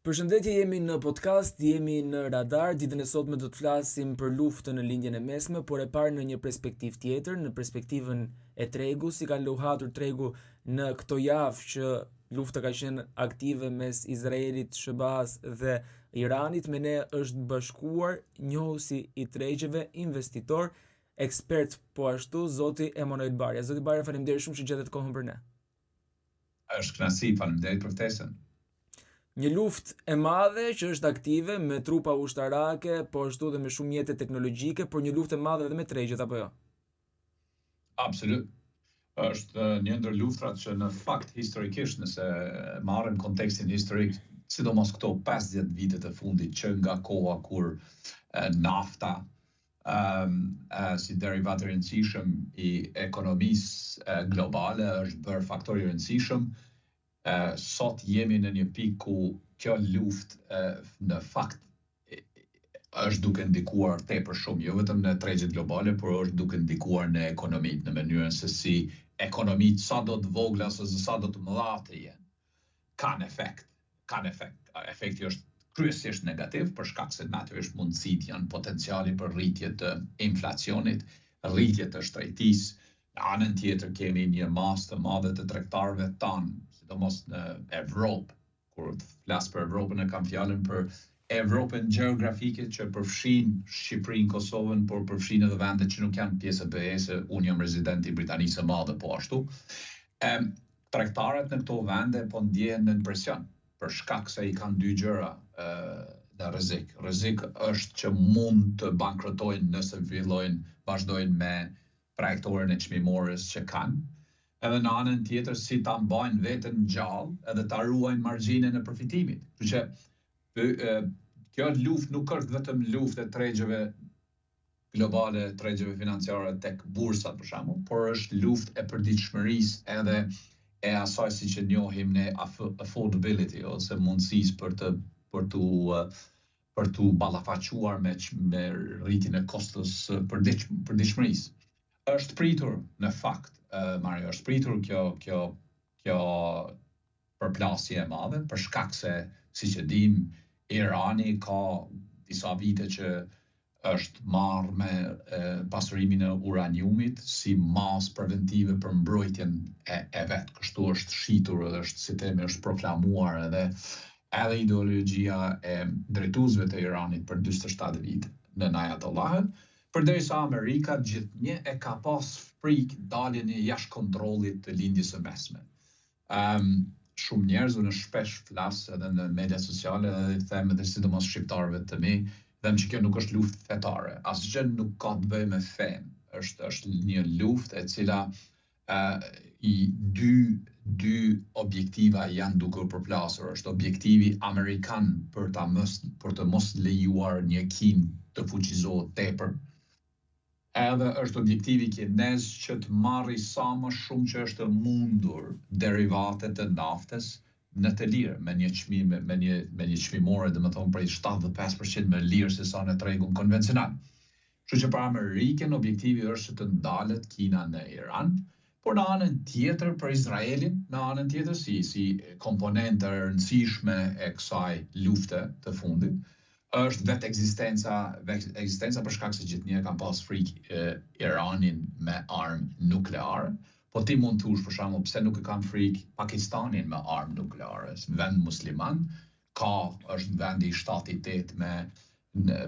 Përshëndetje, jemi në podcast, jemi në Radar. Ditën e sotme do të flasim për luftën në lindjen e mesme, por e parë në një perspektivë tjetër, në perspektivën e tregu, si ka luhatur tregu në këto javë që lufta ka qenë aktive mes Izraelit, SBA-s dhe Iranit. Me ne është bashkuar njohuesi i tregjeve, investitor, ekspert po ashtu, zoti Emanuel Barja. Zoti Barja, faleminderit shumë që gjetet kohën për ne. Është kënaqësi, faleminderit për ftesën. Një luftë e madhe që është aktive me trupa ushtarake, po ashtu dhe me shumë mjete teknologjike, por një luftë e madhe edhe me tregjet, apo jo? Absolut. Është një ndër luftrat që në fakt historikisht, nëse marrim kontekstin historik, sidomos këto 50 vitet e fundit, që nga koha kur nafta si derivat i rëndësishëm i ekonomisë globale është bërë faktor i rëndësishëm. Sot jemi në një pikë ku kjo luftë në fakt është duke ndikuar tepër shumë, jo vetëm në tregjet globale, por është duke ndikuar në ekonomitë, në mënyrën se si ekonomitë sa do të vogla ose sa do të mëdha të jenë, kanë efekt. Efekti është kryesisht negativ për shkak se natyrisht mundësitë janë potenciali për rritje të inflacionit, rritje të shtrenjtisë. Në anën tjetër kemi një masë të madhe të tregtarëve tanë, sidomos në Evropë. Kur të flas për Evropën e kam fjalën për Evropën gjeografike që përfshin Shqipërinë, Kosovën, por përfshin edhe vendet që nuk janë pjesë e BE-s, unë jam rezident i Britanisë së Madhe po ashtu. Tregtarët në këto vende po ndjehen në presion për shkak se i kanë dy gjëra në rrezik. Rrezik është që mund të bankrotojnë nëse vazhdojnë me trajektorin e çmimores që kanë. Edhe në anën tjetër si ta mbajnë veten gjallë edhe ta ruajnë margjinën e përfitimit. Kështu që kjo luftë nuk është vetëm luftë e tregjeve globale, tregjeve financiare tek bursat për shembull, por është luftë e përditshmërisë edhe e asaj siç e njohim ne affordability ose mundësisë për tu ballafaquar me rritjen e kostos përditshmërisë. Është pritur në fakt, Mario, është pritur kjo përplasje e madhe për shkak se, siç e dim, Irani ka disa vite që është marrë me pasurimin e uraniumit si masë preventive për mbrojtjen e vet. Kështu është shitur edhe është proklamuar edhe ideologjia e drejtuesve të Iranit për 47 vite në Ayatollahën. Përderisa Amerika gjithnjë e ka pas frikë daljen e jashtë kontrollit të lindjes së mesme. Shumë njerëz unë shpesh flas edhe në media sociale dhe i them edhe sidomos shqiptarëve të mi, them që kjo nuk është luftë fetare, asgjë nuk ka të bëjë me fen. Është një luftë e cila i dy objektiva janë duke u përplasur. Është objektivi amerikan për të mos lejuar një Kinë të fuqizohet tepër. Edhe është objektivi kinez që të marrë sa më shumë që është mundur derivate të naftës në të lirë, me një çmimore, domethënë prej 75% më lirë se sa në tregun konvencional. Kështu që për Amerikën objektivi është të ndalet Kina në Iran, por në anën tjetër për Izraelin, në anën tjetër si komponente e rëndësishme e kësaj lufte të fundit, është vetë ekzistenca për shkak se gjithnjë kanë pas frikë Iranin me armë nukleare, po ti mund të thuash për shembull pse nuk e kanë frikë Pakistanin me armë nukleare. Vend musliman, është vendi i 7-8 me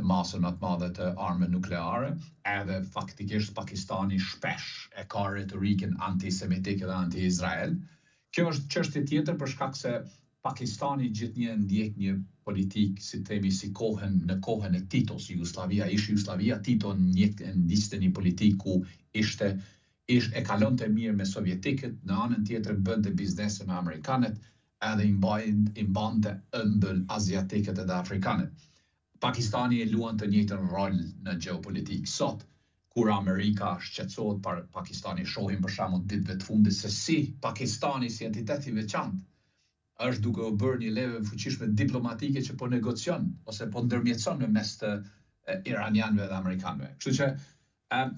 masën më të madhe të armë nukleare, edhe faktikisht Pakistani shpesh e ka retorikën antisemitike dhe anti-Izrael. Kjo është çështje tjetër për shkak se Pakistani gjithnjë ndjek një politikë, si themi, në kohën e Titos, Jugoslavia, Tito ndiste një politikë ku e kalonte mirë me sovjetikët, në anën tjetër bënte biznese me amerikanët, edhe i mbante ëmbël aziatikët edhe afrikanët. Pakistani e luan të njëjtën rol në gjeopolitikë. Sot, kur Amerika shqetësohet për Pakistani, shohim për shembull ditëve të fundit se si Pakistani si entitet i veçantë është duke u bërë një leve fuqishme diplomatike që po negocion ose po ndërmjetëson në mes të iranianëve dhe amerikanëve. Kështu që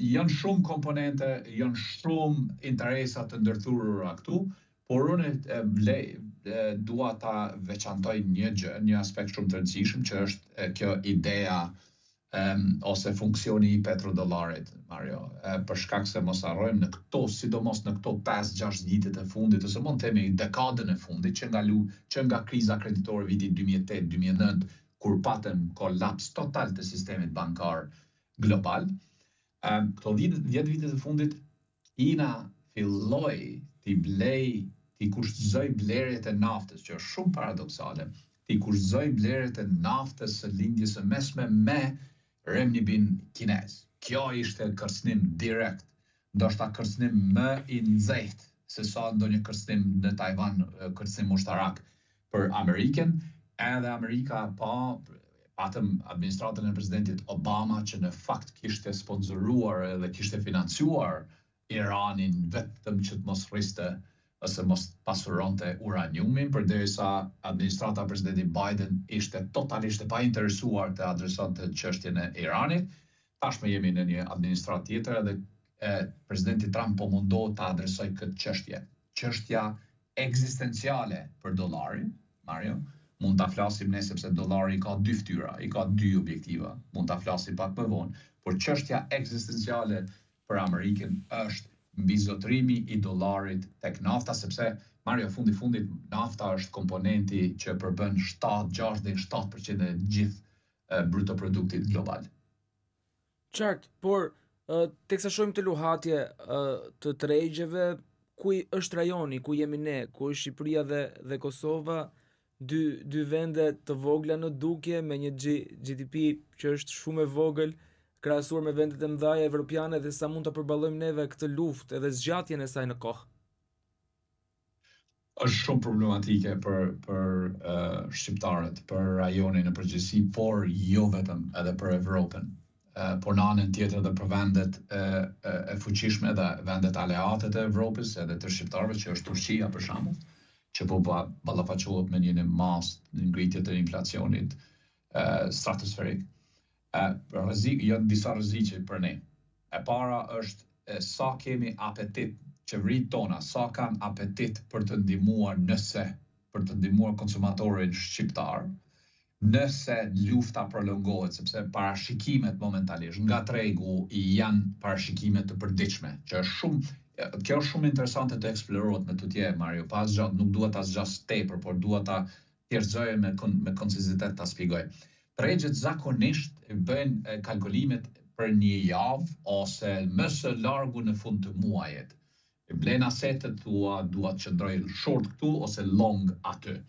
janë shumë komponente, janë shumë interesa të ndërthurura këtu, por unë dua ta veçantoj një aspekt shumë të rëndësishëm që është kjo ideja ose funksioni i petrodollarit, Mario, për shkak se mos harrojmë në këto, sidomos në këto 5-6 vitet e fundit, ose mund të themi dekadën e fundit, që nga kriza kreditore vitit 2008-2009, kur patëm kolaps total të sistemit bankar global, këto 10 vitet e fundit, Kina filloi ti kushtëzoj blerjet e naftës, që është shumë paradoksale, ti kushtëzoj blerjet e naftës së lindjes së mesme me renminbin kinez. Kjo ishte kërcënim direkt, ndoshta kërcënim më i nxehtë se sa ndonjë kërcënim në Taiwan, kërcënim ushtarak për Amerikën, edhe Amerika patëm administratën e presidentit Obama që në fakt kishte sponsoruar dhe kishte financuar Iranin vetëm që të mos rriste ose mos pasuronte uraniumin, përderisa administrata e presidentit Biden ishte totalisht e painteresuar të adresonte çështjen e Iranit. Tashmë jemi në një administratë tjetër edhe presidenti Trump po mundohet të adresojë këtë çështje. Çështja ekzistenciale për dollarin, Mario, mund ta flasim ne sepse dollari ka dy fytyra, i ka dy objektiva, mund ta flasim pak më vonë, por çështja ekzistenciale për Amerikën është mbizotrimi i dollarit tek nafta, sepse Mario fundit nafta është komponenti që përbën 6-7% e gjithë brutoproduktit global. Qartë, por teksa shohim të luhatje të tregjeve, ku është rajoni, ku jemi ne, ku është Shqipëria dhe Kosova, dy vende të vogla në dukje me një GDP që është shumë e vogël, krahasuar me vendet e mëdha evropiane, dhe sa mund ta përballojmë neve këtë luftë edhe zgjatjen e saj në kohë. Është shumë problematike për shqiptarët, për rajonin në përgjithësi, por jo vetëm, edhe për Evropën. Por në anën tjetër edhe për vendet e fuqishme dhe vendet aleate të Evropës, edhe të shqiptarëve, që është Turqia për shembull, që po ballafaqohet me një mas në ngritje të inflacionit stratosferik. Janë disa rreziqe për ne. E para është sa kemi apetit, qeveritë tona, sa kanë apetit për të ndihmuar konsumatorin shqiptar, nëse lufta prolongohet, sepse parashikimet momentalisht nga tregu janë parashikime të përditshme, që është kjo është shumë interesante të eksplorohet me tutje, Mario, nuk duhet ta zgjas tepër, por duhet ta tjerëzoj me koncizitet ta shpjegoj. Tregjet zakonisht bëjnë kalkulimet për një javë ose më së largu në fund të muajit. Blen asetet tua, duhet të qëndroj short këtu ose long aty.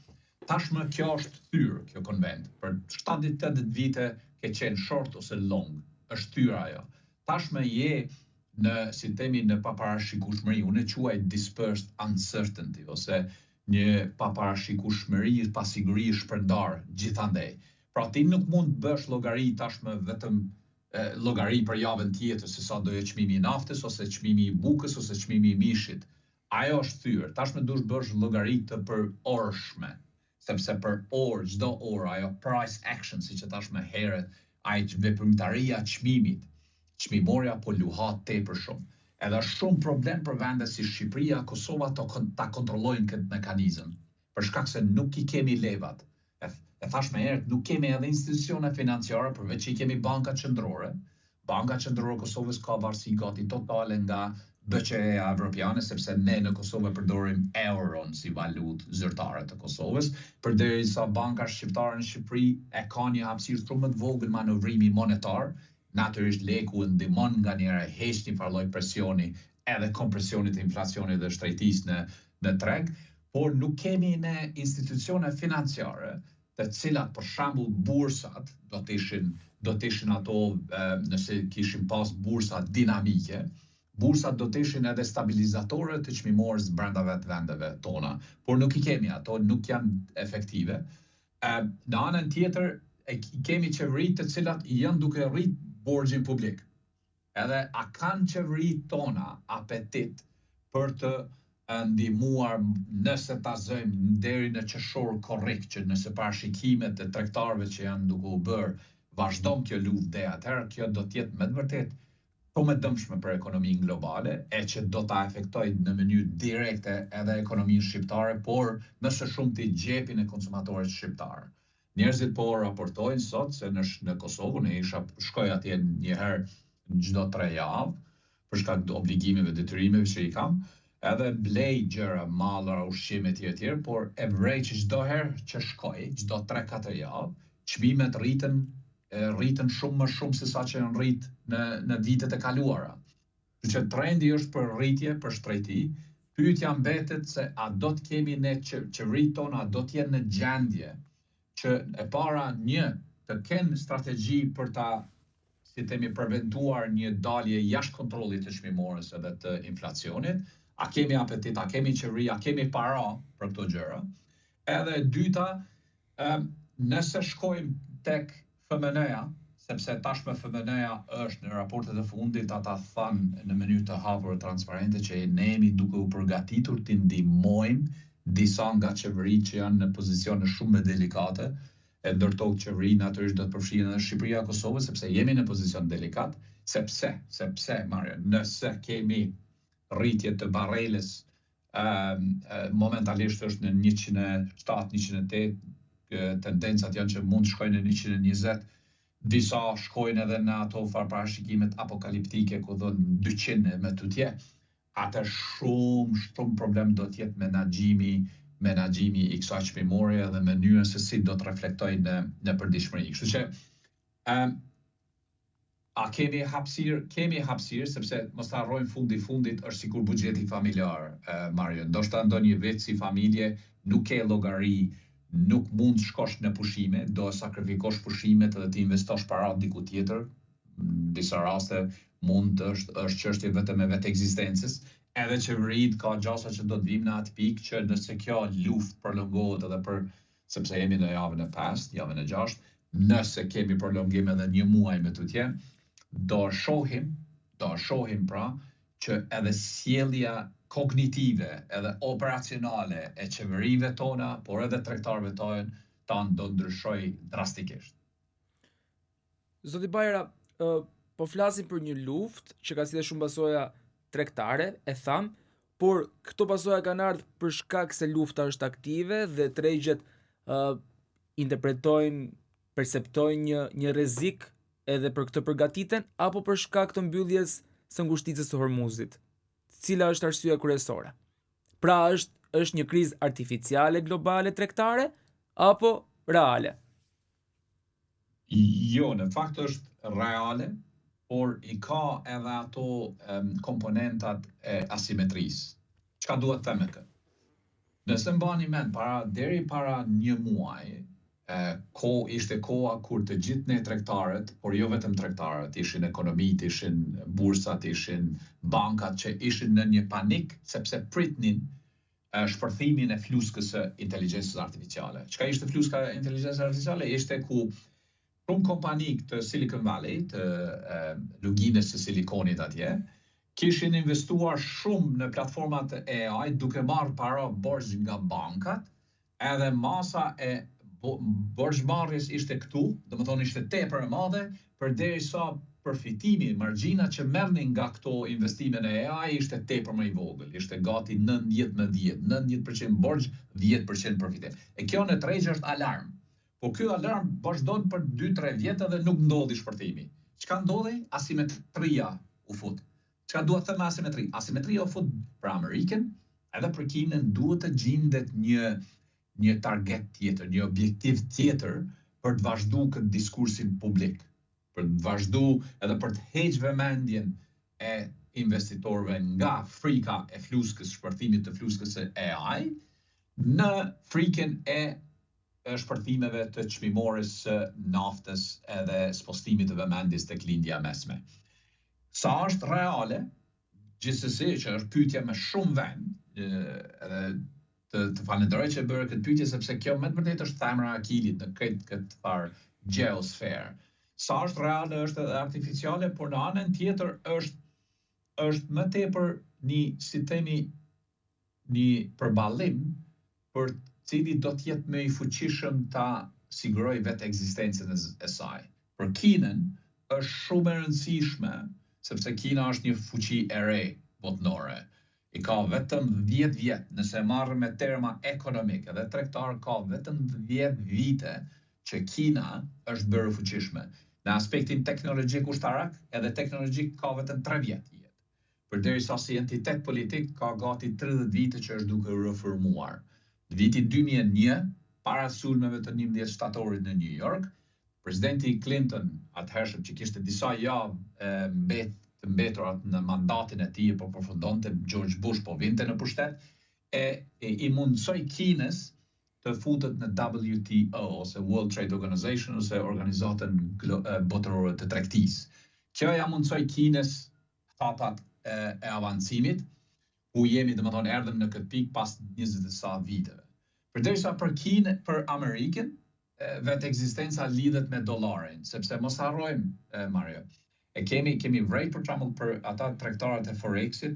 Tashmë kjo është thyrë, kjo konvent. Për 70-80 vite ke qenë short ose long, është thyra ajo. Tashmë je në paparashikueshmëri, unë e quaj dispersed uncertainty, ose një paparashikueshmëri, pasiguri shpërndar gjithandej. Pra ti nuk mund të bësh llogari tashmë vetëm llogari për javën tjetër se sa do jetë çmimi i naftës ose çmimi i bukës ose çmimi i mishit. Ajo është thyrë. Tashmë duhet bësh llogari të përorshme, sepse për orë, çdo orë, ajo price action, siç e thash më herët, ai veprimtaria e çmimit, çmimorja po luhat tepër shumë. Edhe është shumë problem për vende si Shqipëria, Kosova ta kontrollojnë këtë mekanizëm, për shkak se nuk I kemi levat. E thash më herët, nuk kemi edhe institucione financiare, përveç që I kemi banka qendrore. Banka qendrore e Kosovës ka varësi gati totale nga BCE-a evropiane, sepse ne në Kosovë përdorim euron si valutë zyrtare të Kosovës, përderisa banka shqiptare në Shqipëri e ka një hapësirë shumë më të vogël manovrimi monetar, natyrisht leku ndihmon nganjëherë heq një farë presioni edhe kompresionit të inflacionit dhe shtrejtisë në treg, por nuk kemi ne institucione financiare të cilat për shembull bursat do të ishin ato, nëse kishin pas bursa dinamike, bursat do të ishin edhe stabilizatore të çmimorës brenda vendeve tona, por nuk I kemi ato, nuk janë efektive. Në anën tjetër, kemi qeveritë të cilat janë duke rrit borxhin publik. Edhe a kanë qeveritë tona apetit për të ndihmuar, nëse ta zëjmë deri në qershor korrekt, që nëse parashikimet e tregtarëve që janë duke u bërë vazhdon kjo luftë, atëherë kjo do të jetë me të vërtetë shumë e dëmshme për ekonominë globale, e që do ta afektojë në mënyrë direkte edhe ekonominë shqiptare, por më së shumti gjepin e konsumatorit shqiptar. Njerëzit po raportojnë sot se në Kosovë, ne shkoj atje një herë çdo 3 javë, për shkak të obligimeve, detyrimeve që i kam, edhe blej gjëra, mallra, ushqime etj, por e vrej që çdo herë që shkoj, çdo 3-4 javë, çmimet rritën shumë më shumë se sa që në rrit në vitet e kaluara. Që trendi është për rritje, për shtrejti, pyetja mbetet se a do të kemi ne qeveritë tona, do të jenë në gjendje që e para të kenë strategji për ta, si themi, preventuar një dalje jashtë kontrollit të çmimores edhe të inflacionit, a kemi apetit, a kemi qeveri, a kemi para për këto gjëra. Edhe dyta, nëse shkojmë tek FMN-ja, sepse tashmë FMN-ja është në raportet e fundit, ata thanë në mënyrë të hapur e transparente që ne jemi duke u përgatitur të ndihmojmë disa nga qeveritë që janë në pozicione shumë më delikate, e ndërto qeverinë natyrisht do të përfshihen edhe Shqipëria e Kosovës, sepse jemi në pozicion delikat, sepse Mario, nëse kemi rritje të barreles, momentalisht është në 107-108, tendencat janë që mund të shkojnë në 120, disa shkojnë edhe në ato parashikimet apokaliptike ku thonë 200 me tutje, atë shumë problem do të jetë menaxhimi i kësaj çmimore dhe mënyrën se si do të reflektojë në përditshmëri. Kështu që a kemi hapësirë, sepse mos ta harrojmë fundit është sikur buxheti familjar, Mario. Ndoshta ndonjë vet si familje nuk ke llogari, nuk mund të shkosh në pushime, do sakrifikosh pushimet dhe të investosh para diku tjetër. Në disa raste mund është çështje vetëm e vetë ekzistencës. Edhe qeveritë ka gjasa që do të vijmë në atë pikë që nëse kjo luftë prolongohet edhe sepse jemi në javën e 5, javën e 6, nëse kemi prolongim edhe 1 muaj me tutje, do shohim pra që edhe sjellja kognitive edhe operacionale e qeverive tona, por edhe tregtarëve tanë do ndryshoj drastikisht. Zoti Bajra, po flasim për një luftë që ka si dhe shumë pasoja tregtare, e tham, por këto pasoja kanë ardhur për shkak se lufta është aktive dhe tregjet interpretojnë, perceptojnë një rrezik edhe për këtë përgatiten, apo për shkak të mbylljes së ngushticës së Hormuzit. Cila është arsyeja kryesore? Pra është një krizë artificiale globale tregtare apo reale? Jo, në fakt është reale, por i ka edhe ato komponentat e asimetrisë. Çka duhet të them me këtë? Nëse mbani mend, deri para 1 muaj, ishte koha kur të gjithë ne tregtarët, por jo vetëm tregtarët, ishin ekonomitë, ishin bursat, ishin bankat që ishin në një panik sepse pritnin shpërthimin e fluskës së inteligjencës artificiale. Çka ishte fluska e inteligjencës artificiale? Ishte ku shumë kompani të Silicon Valley, të luginës së silikonit atje, kishin investuar shumë në platformat e AI duke marrë para borxh nga bankat, edhe masa e borxhmarrjes ishte këtu, domethënë ishte tepër e madhe, përderisa përfitimi, margjina që merrnin nga këto investime në AI ishte tepër më i vogël, ishte gati 90-10, 90% borxh, 10% përfitim. E kjo në tregje është alarm. Po ky alarm vazhdon për 2-3 vjet dhe nuk ndodhi shpërthimi. Çka ndodhi? Asimetria u fut. Çka duhet të them asimetri? Asimetria u fut për Amerikën, edhe për Kinën duhet të gjendet një target tjetër, një objektiv tjetër për të vazhduar këtë diskursin publik, për të vazhduar edhe për të hequr vëmendjen e investitorëve nga frika e fluskës, shpërthimit të fluskës së AI, në frikën e shpërthimeve të çmimores së naftës edhe spostimit të vëmendjes tek lindja mesme. Sa është reale, gjithsesi që është pyetje me shumë vend, edhe të falenderoj që bërë këtë pyetje sepse kjo me të vërtetë është thamra e akilit në këtë farë geosferë. Sa është reale është edhe artificiale, por në anën tjetër është më tepër një përballim për cili do të jetë më i fuqishëm ta sigurojë vetë ekzistencën e saj. Për Kinën është shumë e rëndësishme sepse Kina është një fuqi e re botnore. I ka vetëm 10 vjet, nëse marrë me terma ekonomike dhe tregtar, ka vetëm 10 vite që Kina është bërë fuqishme. Në aspektin teknologjik ushtarak, edhe teknologjik ka vetëm 3 vjet jetë. Përderisa si entitet politik ka gati 30 vite që është duke reformuar. Në vitin 2001, para sulmeve të 11 shtatorit në New York, presidenti Clinton, atëhershëm që kishte disa javë të mbeturat në mandatin e tij, po përfundonte George Bush, po vinte në pushtet, i mundsoi Kinës të futet në WTO, ose World Trade Organization, ose Organizatën Botërore të Tregtisë. Kjo ja mundsoi Kinës hapat e avancimit, ku jemi domethënë erdhëm në këtë pikë pas 20 sa viteve. Përderisa për Amerikën, vetë ekzistenca lidhet me dollarin, sepse mos harrojmë, Mario, kemi vrejt për shembull për ata tregtarët e Forexit,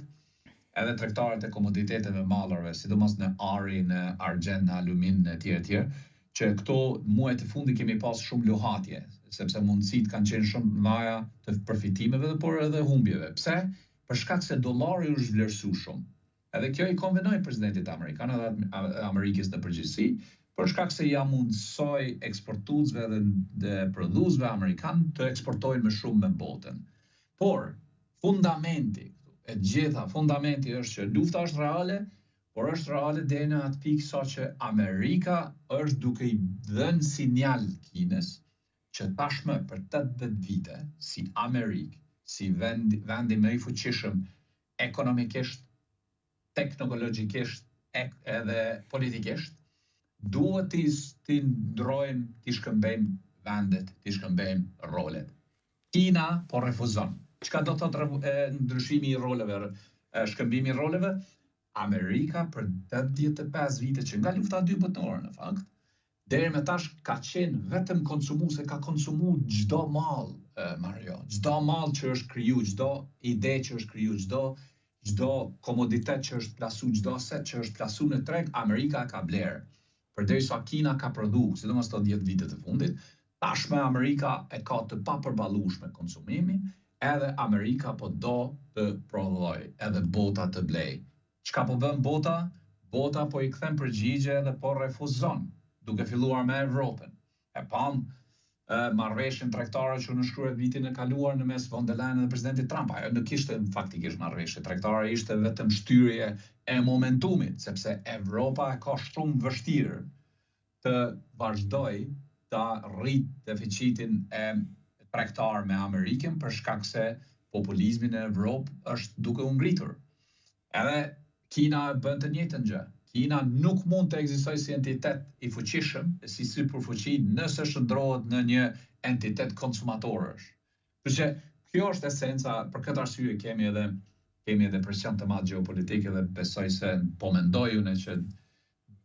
edhe tregtarët e komoditeteve mallarve, sidomos në ari, në argjend, në alumin, në tjerë, që këto muajt e fundit kemi pas shumë luhatje, sepse mundësitë kanë qenë shumë mëdha të përfitimeve, por edhe humbjeve. Pse? Për shkak se dollari u zhvlerësua shumë. Edhe kjo i konvenoi presidentit amerikan edhe Amerikës në përgjithësi, për shkak se ja mundsoi eksportuesve dhe prodhuesve amerikan të eksportojnë më shumë në botën. Por fundamenti është që lufta është reale, por është reale deri në atë pikë sa që Amerika është duke i dhënë sinjal Kinës që tashmë për 80 vite, si Amerikë, si vendi më i fuqishëm ekonomikisht, teknologjikisht edhe politikisht, duhet t'i ndrojmë, t'i shkëmbejmë vendet, t'i shkëmbejmë rolet. Kina po refuzon. Çka do të thotë ndryshimi i roleve, shkëmbimi i roleve? Amerika për 85 vite që nga lufta e dytë botërore në fakt, deri më tash ka qenë vetëm konsumuese, ka konsumuar çdo mall, Mario, çdo mall që është kriju, çdo ide që është kriju, çdo komoditet që është plasu, çdo aset që është plasu në treg, Amerika ka blerë. Përderisa Kina ka prodhu, sidomos ato 10 vite të fundit, tashme Amerika e ka të papërballueshme konsumimin, edhe Amerika po do të prodhoj, edhe bota të blej. Çka po bën bota? Bota po i kthen përgjigje dhe po refuzon, duke filluar me Evropën. E pam marrëveshjen tregtare që u shkruhet vitin e kaluar në mes von der Leyen dhe presidentit Trump. Ajo nuk ishte faktikisht marrëveshje tregtare, ishte vetëm shtyrje e momentumit, sepse Evropa e ka shumë vështirë të vazhdoj të rrit deficitin e tregtar me Amerikën për shkak se populizmi në Evropë është duke u ngritur. Edhe Kina bën të njëjtën gjë. Kina nuk mund të ekzistojë si entitet i fuqishëm, si superfuqi, nëse shndrohet në një entitet konsumatorësh. Kështu që kjo është esenca, për këtë arsye kemi edhe presion të madh gjeopolitik dhe besoj se po mendoj unë që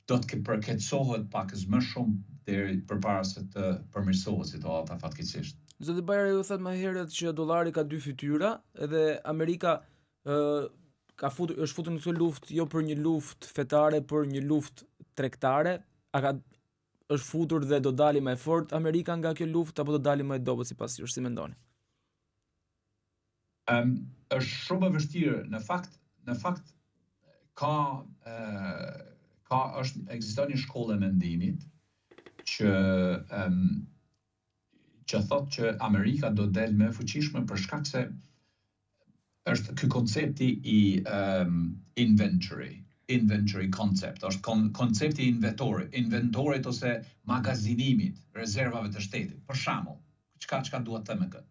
do të përkeqësohet pakës më shumë deri përpara se të përmirësohet situata fatkeqësisht. Zoti Bajrami u thot më herët që dollari ka dy fytyra, edhe Amerika është futur në këtë luftë jo për një luftë fetare, por një luftë tregtare. Është futur dhe do dali më e fortë Amerika nga kjo luftë apo do dali më e dobët sipas jush, si mendoni? Është shumë e vështirë. Në fakt ekziston një shkollë e mendimit që thotë që Amerika do del më e fuqishme për shkak se është ky koncepti i inventory concept, është koncepti i inventorit ose magazinimit, rezervave të shtetit. Për shembull, çka duhet të them me këtë?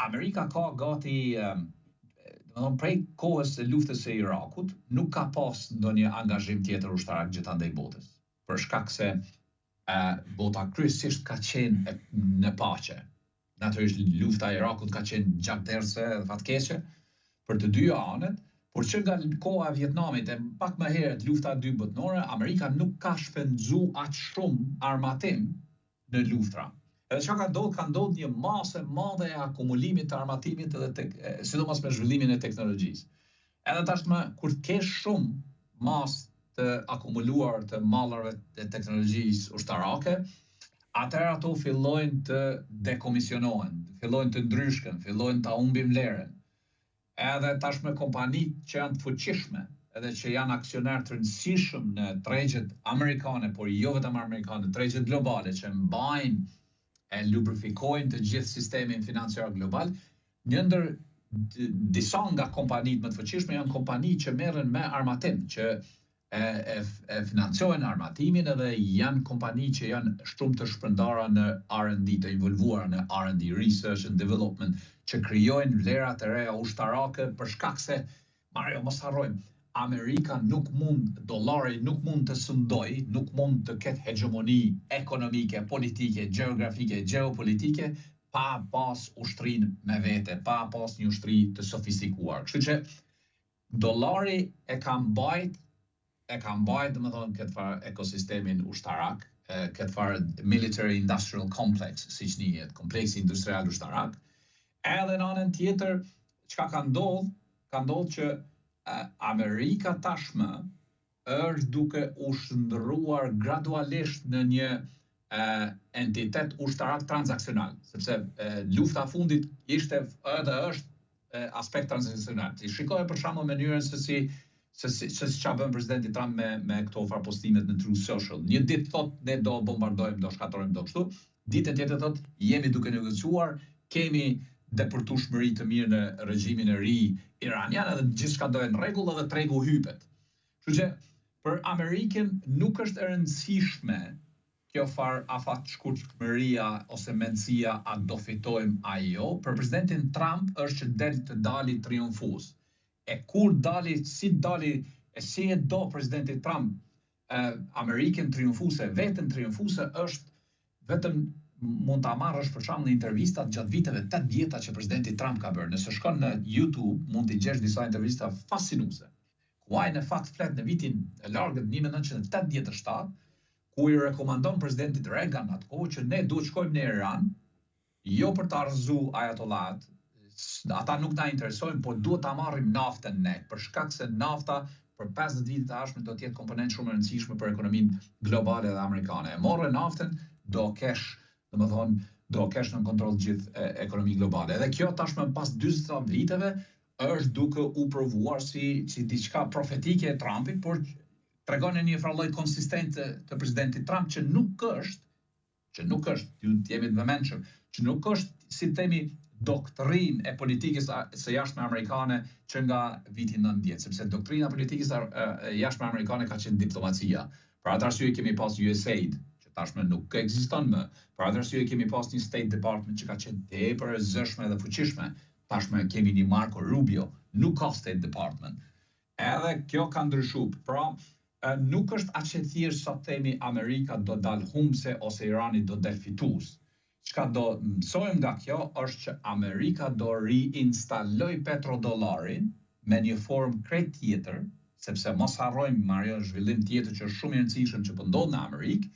Amerika ka gati, domethënë prej kohës së luftës së Irakut, nuk ka pas ndonjë angazhim tjetër ushtarak gjithandej botës, për shkak se bota kryesisht ka qenë në paqe. Natyrisht lufta e Irakut ka qenë gjakderdhse dhe fatkeqe për të dy anët, por që nga koha e Vietnamit e pak më herët lufta e dytë botërore, Amerika nuk ka shpenzuar aq shumë armatim në luftra. Edhe çka ka ndodhur një masë e madhe e akumulimit të armatimit edhe sidomos me zhvillimin e teknologjisë. Edhe tashmë kur ke shumë masë të akumuluar të mallarve të teknologjisë ushtarake, atëherë ato fillojnë të dekomisionohen, fillojnë të ndryshken, fillojnë ta humbin vlerën. edhe tashme kompanitë që janë të fuqishme, edhe që janë aksionar të rëndësishëm në tregjet amerikane, por jo vetëm amerikane, tregjet globale që mbajnë e lubrifikojnë të gjithë sistemin financiar global, një ndër disa nga kompanitë më të fuqishme janë kompani që merren me armatim, që e financojnë armatimin edhe janë kompani që janë shumë të shpërndara në R&D, të involvuara në R&D, Research and Development, që krijojnë vlera të reja ushtarake për shkak se, Mario, mos harrojmë, Amerika dollari nuk mund të sundoj, nuk mund të ketë hegemoni ekonomike, politike, geografike, geopolitike, pa pas ushtrin me vete, pa pas një ushtri të sofistikuar. Kështu që dollari e ka mbajt domethënë këtë farë ekosistemin ushtarak, këtë farë military industrial complex, siç njihet, kompleksi industrial ushtarak. Edhe në anën tjetër, çka ka ndodhur që Amerika tashmë është duke u shndërruar gradualisht në një entitet ushtarak transaksional, sepse lufta e fundit ishte edhe është aspekt transaksional. Ti shikoj për shembull mënyrën se ç'a bën presidenti Trump me këto farë postimet në Truth Social. Një ditë thot ne do bombardojmë, do shkatërrojmë, do kështu. Ditën tjetër thot jemi duke negociuar, kemi depërtueshmëri të mirë në regjimin e ri iranian edhe gjithçka do në rregull edhe tregu hypet. Kështu që për Amerikën nuk është e rëndësishme kjo farë afat shkurtëmëria ose mendësia a do fitojmë a jo. Për presidentin Trump është që të dali triumfues. E kur dali, si e do presidenti Trump Amerikën triumfuese, vetën triumfuese është vetëm mund ta marrësh për shembull në intervistat gjatë viteve 8 vjeta që presidenti Trump ka bërë. Nëse shkon në YouTube, mund t'i gjesh disa intervista fascinuese. Ku ai në fakt flet në vitin e largët 1987, ku i rekomandon presidentit Reagan atkohë që ne duhet shkojmë në Iran, jo për të arzuar ajatollat, ata nuk na interesojnë, por duhet ta marrim naftën ne, për shkak se nafta për 50 vite të ardhshme do të jetë komponent shumë e rëndësishme për ekonominë globale dhe amerikane. E morë naftën, do kesh në kontroll gjithë ekonomi globale. Edhe kjo tashmë pas 40 viteve është duke u provuar si diçka profetike e Trumpit, por tregon një farë lloj konsistencë të presidentit Trump që nuk është, ju jemi të vëmendshëm, që nuk është, si themi, doktrinë e politikës së jashtme amerikane që nga viti 90, sepse doktrina e politikës e jashtme amerikane ka qenë diplomacia. Për atë arsye kemi pas USAID, që tashmë nuk ekziston më. Për atë arsye kemi pas një State Department që ka qenë tepër e zëshme dhe fuqishme. Tashmë kemi një Marco Rubio, nuk ka State Department. Edhe kjo ka ndryshuar. Pra, nuk është aq e thjeshtë sa themi Amerika do dal humbse ose Irani do dal fitues. Çka do mësojmë nga kjo është që Amerika do riinstaloj petrodollarin me një formë krejt tjetër, sepse mos harrojmë, Mario, zhvillim tjetër që është shumë i rëndësishëm që po ndodh në Amerikë,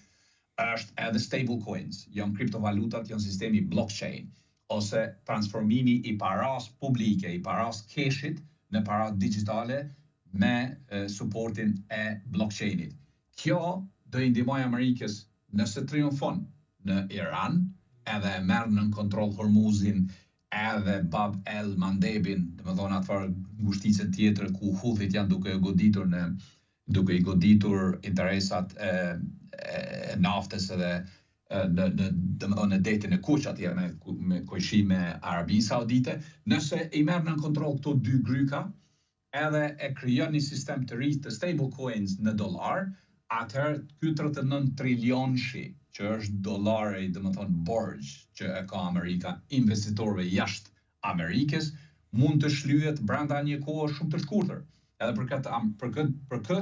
është edhe stable coins, janë kriptovalutat, janë sistemi blockchain, ose transformimi i paras publike, i paras keshit në para digitale me suportin e blockchainit. Kjo do i ndihmojë Amerikës nëse triumfon në Iran, edhe merr në kontroll Hormuzin, edhe Bab el Mandebin, domethënë atë farë ngushticën tjetër ku Houthit janë duke i goditur interesat e naftës edhe në detin e Kuq atje me kojshi me Arabinë Saudite. Nëse i merr në kontroll këto dy gryka, edhe e krijon një sistem të ri të stable coins në dollar, atëherë ky 39 trilionshi që është dollari, domethënë borxh që e ka Amerika investitorëve jashtë Amerikës, mund të shlyhet brenda një kohe shumë të shkurtër. Edhe për këtë,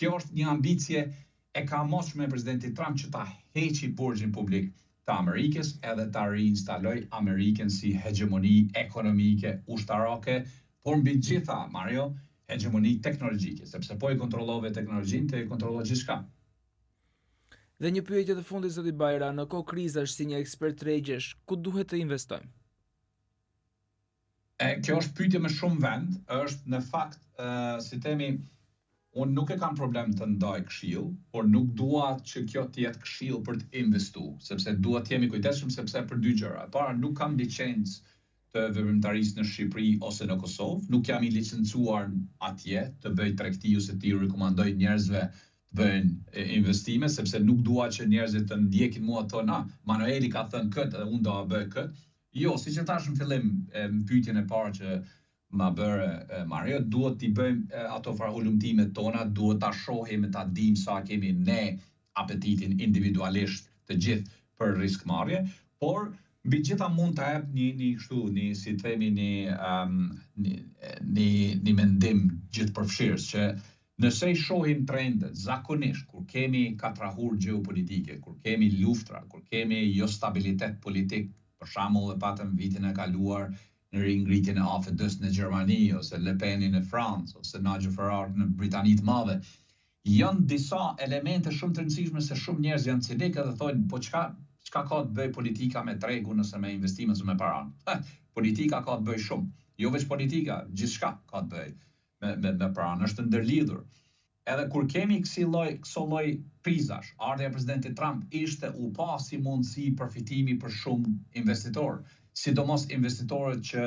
kjo është një ambicie e ka mosshme presidenti Trump që ta heqi borxhin publik të Amerikës edhe ta riinstaloj Amerikën si hegemoni ekonomike, ushtarake, por mbi gjitha, Mario, hegemoni teknologjike, sepse po i kontrollove teknologjinë, të i kontrollove gjithçka. Dhe një pyetje të fundit, zoti Bajra, në kohë krizash si një ekspert tregjesh, ku duhet të investojmë? Kjo është pyetje me shumë vend, është në fakt, si themi, unë nuk e kam problem të ndaj këshill, por nuk dua që kjo të jetë këshill për të investuar, sepse dua të jemi kujdesshëm sepse për dy gjëra. Para, nuk kam licencë të veprimtarisë në Shqipëri ose në Kosovë, nuk jam I licencuar atje të bëj tregti ose të rekomandoj njerëzve të bëjnë investime, sepse nuk dua që njerëzit të ndjekin mua të thonë, Manueli ka thënë këtë dhe unë do a bëj këtë. Jo, siç e thash në fillim, në pyetjen e parë që ma bërë Mario, duhet t'i bëjmë ato farhullumtimet tona, duhet ta shohim, ta dim sa kemi ne apetitin individualisht të gjithë për riskmarrje, por mbi gjitha mund të jap një si të themi një mendim gjithëpërfshirës që nëse I shohim trendet, zakonisht kur kemi katrahur gjeopolitike, kur kemi luftra, kur kemi jo stabilitet politik, për shembull e patëm vitin e kaluar në ringritjen e AFD-s në Gjermani, ose Le Penin në Francë, ose Nigel Farage në Britani të Madhe, janë disa elemente shumë të rëndësishme se shumë njerëz janë cinikë dhe thonë, po çka ka të bëj politika me tregun nëse me investime ose me para? Politika ka të bëj shumë. Jo veç politika, gjithçka ka të bëj me para, është ndërlidhur. Edhe kur kemi këso lloj prizash, ardha e presidentit Trump ishte u pa si mundësi përfitimi për shumë investitorë, sidomos investitorët që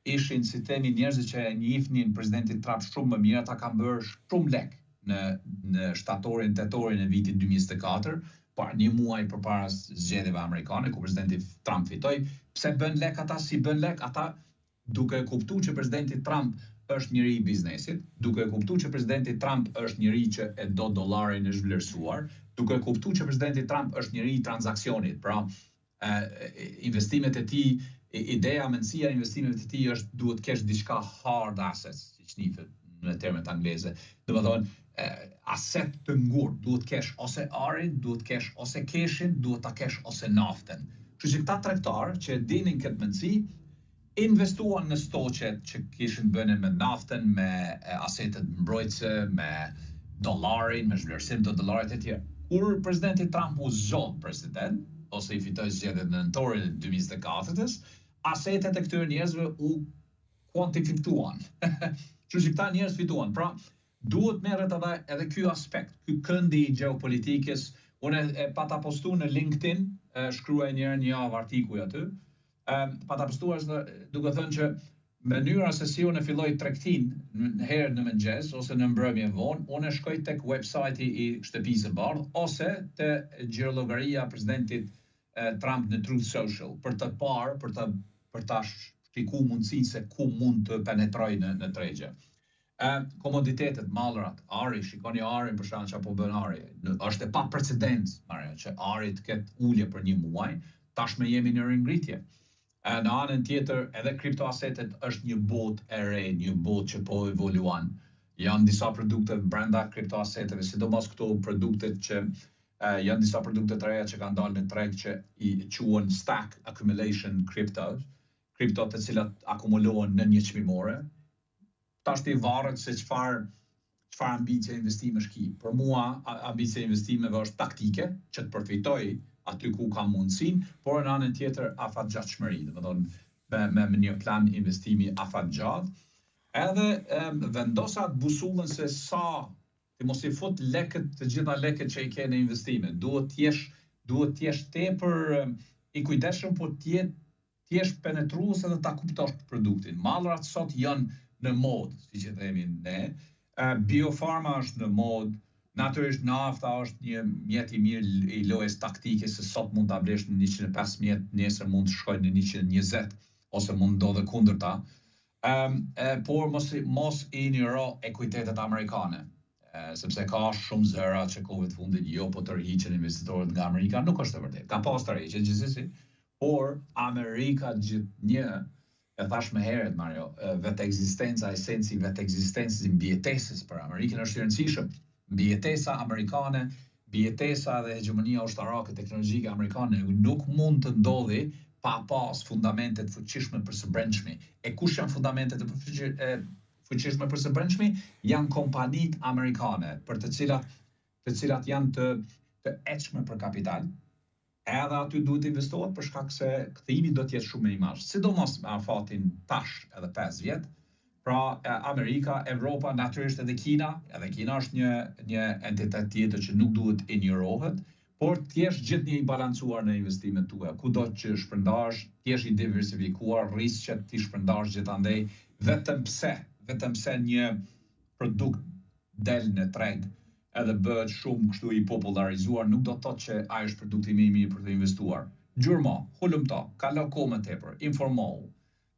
ishin si themi njerëzit që e njihnin presidentin Trump shumë më mirë, ata kanë bërë shumë lek në shtatorin, tetorin e vitit 2024, para një muaj përpara zgjedhjeve amerikane ku presidenti Trump fitoi. Pse bën lek ata, si bën lek ata, duke kuptuar që presidenti Trump është njëri I biznesit, duke kuptuar që presidenti Trump është njëri që e do dollarin e zhvlerësuar, duke kuptuar që presidenti Trump është njëri I transaksionit, pra investimet e tij, ideja, mendësia e investimeve të tij është duhet kesh diçka hard assets, siç njihet në termet angleze. Domethënë aset të ngurtë, duhet kesh ose arin, duhet kesh ose keshin, duhet ta kesh ose naftën. Kështu që këta tregtarë që dinin këtë mendësi, investuan në stoqet që kishin bënë me naftën, me asetet mbrojtëse, me dollarin, me zhvlerësim të dollarit e tjerë. Kur presidenti Trump u zgjodh president, ose I fitoi zgjedhjet në nëntorin e 2024-s, asetet e këtyre njerëzve u kuantifikuan. Kështu që këta njerëz fituan. Pra, duhet merret edhe ky aspekt, ky këndi I gjeopolitikës. Unë e pata postu në LinkedIn, shkruaj një javë artikuj aty, pata postuar duke thënë që mënyra se si unë filloj tregtin herë në mëngjes ose në mbrëmje vonë, unë shkoj tek websajti I Shtëpisë së Bardhë ose te gjirollogaria e presidentit Trump në Truth Social për të parë, për ta shikuar mundësinë se ku mund të penetroj në tregje. Komoditetet, mallrat, ari, shikoni arin për shkak çapo bën ari. Është e paprecedent, Maria, që ari të ketë ulje për një muaj, tashmë jemi në ringritje. Në anën tjetër, edhe kriptoasetet është një botë e re, një botë që po evoluan. Janë disa produkte brenda kriptoaseteve, sidomos këto produktet që janë disa produkte të reja që kanë dalë në treg që I quhen stack accumulation cryptos, kripto të cilat akumulohen në një çmimore. Tash ti varet se çfarë ambicie investimesh ki. Për mua, ambicia investimeve është taktike, që të përfitoj aty ku ka mundësin, por në anën tjetër afatgjatshmëri, domethënë me një plan investimi afatgjat. Edhe vendosat busullën se sa ti mos I fut lekët, të gjitha lekët që I ke në investime. Duhet të jesh tepër I kujdesshëm, por të jesh penetrues edhe ta kuptosh produktin. Mallrat sot janë në modë, siç e themi ne. Biofarma është në modë. Natyrisht nafta është një mjet I mirë I lojës taktike, se sot mund ta blesh në 115, nesër mund të shkojë në 120 ose mund ndodhe kundërta. Por mos I injoro ekuitetet amerikane, sepse ka shumë zëra që kohëve të fundit jo po tërhiqen investitorët nga Amerika, nuk është e vërtetë. Ka pas tërhiqje gjithsesi, por Amerika gjithnjë, e thash më herët Mario, vetë ekzistenca, esenci vetë ekzistencës I mbijetesës për Amerikën është I rëndësishëm. Mbijetesa amerikane, mbijetesa dhe hegemonia ushtarake teknologjike amerikane nuk mund të ndodhi pa pas fundamentet fuqishme për së brendshmi. E kush janë fundamentet e fuqishme për së brendshmi? Janë kompanitë amerikane, për të cilat janë të ecshme për kapital. Edhe aty duhet investohet për shkak se kthimi do të jetë shumë I madh. Sidomos me afatin tash edhe 5 vjet. Pra Amerika, Evropa, natyrisht edhe Kina është një entitet tjetër që nuk duhet injorohet, por t'jesh gjithnjë i balancuar në investimet tua. Kudo që shpërndash, t'jesh i diversifikuar, risqet t'i shpërndash gjithandej, vetëm pse një produkt del në treg edhe bëhet shumë kështu i popularizuar, nuk do të thotë që ai është produkti më i mirë për të investuar. Gjurmo, hulumto, kalo kohë më tepër, informohu,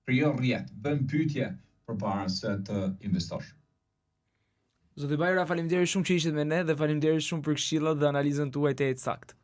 krijo rrjet, bën pyetje përpara se të investosh. Zoti Bajra, faleminderit shumë që ishit me ne dhe faleminderit shumë për këshillat dhe analizën tuaj të saktë.